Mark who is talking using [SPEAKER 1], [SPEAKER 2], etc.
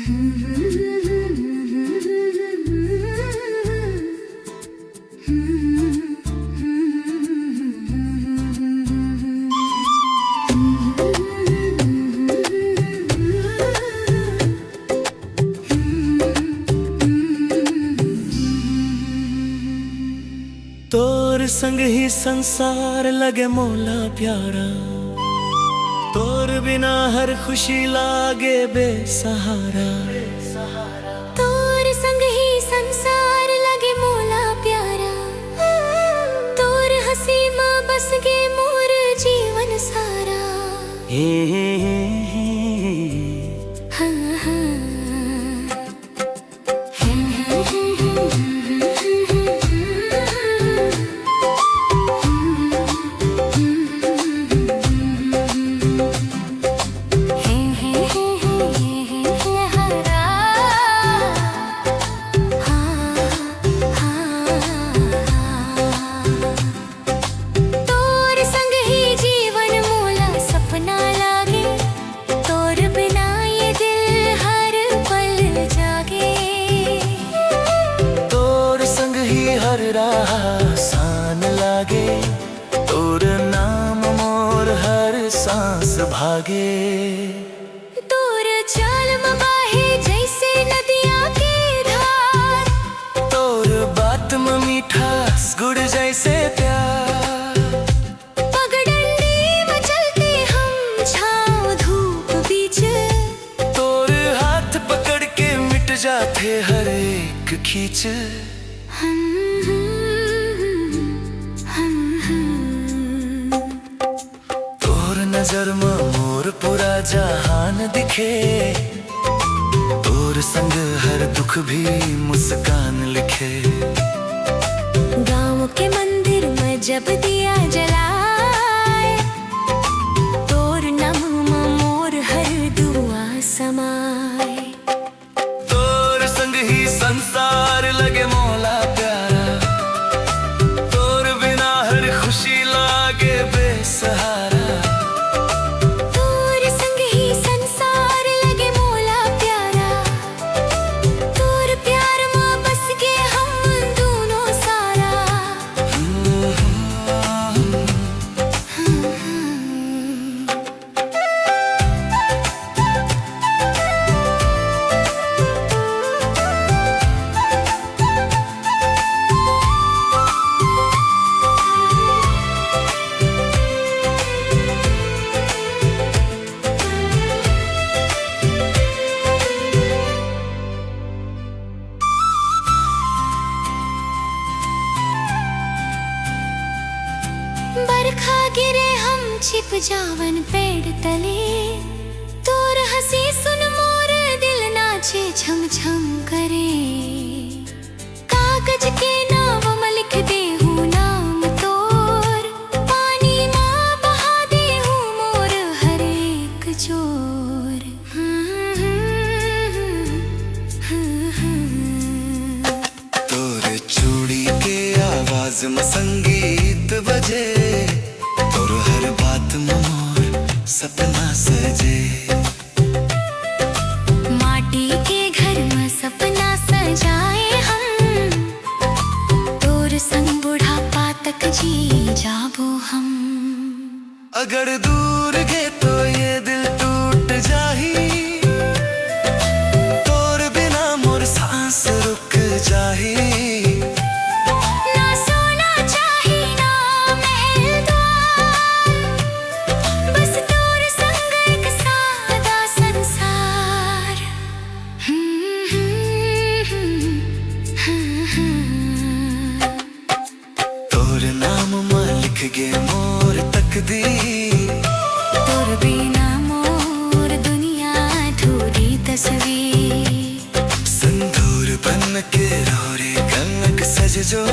[SPEAKER 1] तोर संग ही संसार लगे मोला प्यारा, तोर बिना हर खुशी लागे बेसहारा।
[SPEAKER 2] तोर संग ही संसार लगे मोला प्यारा, तोर हंसी माँ बस गे मोर जीवन सारा। हाँ हाँ
[SPEAKER 1] हर राह आसान लागे, तोर नाम मोर हर सांस भागे।
[SPEAKER 2] तोर चाल मबाहे जैसे नदिया के धार,
[SPEAKER 1] तोर बात में मीठास गुड़ जैसे प्यार।
[SPEAKER 2] पगडंडी में चलते हम छाँव धूप बीच,
[SPEAKER 1] तोर हाथ पकड़ के मिट जाते हर एक खींच। तोर नजर में मोर पूरा जहान दिखे, तोर संग हर दुख भी मुस्कान लिखे।
[SPEAKER 2] गाँव के मंदिर में जब दिया जलाए, तोर नाम में मोर हर दुआ समाए।
[SPEAKER 1] तोर संग ही संसार लगे मोला प्यारा, तोर बिना हर खुशी लागे बेसहारा।
[SPEAKER 2] तोर संग ही संसार लगे मोला प्यारा, तोर प्यार में बस के हम दोनों सारा। बरखा गिरे हम छिप जावन पेड़ तले, तोर हंसी सुन मोर दिल नाचे छम छम करे। कागज के नाव में लिख दे हूँ नाम तोर, पानी माँ बहा दे हूँ मोर हर एक जोर।
[SPEAKER 1] तोर चूड़ी के आवाज में संगीत बजे, तोर हर बात में मोर सपना सजे।
[SPEAKER 2] माटी के घर में सपना सजाए हम, तोर संग बुढ़ापा तक जी जाबो हम।
[SPEAKER 1] अगर दूर गे तो ये दिल टूट जाही, तोर बिना मोर सांस रुक जाही। तोर नाम में लिख गे मोर तकदीर,
[SPEAKER 2] तोर बिना मोर दुनिया अधूरी तस्वीर।
[SPEAKER 1] संदूर बन के रोरे गंगक सज जो।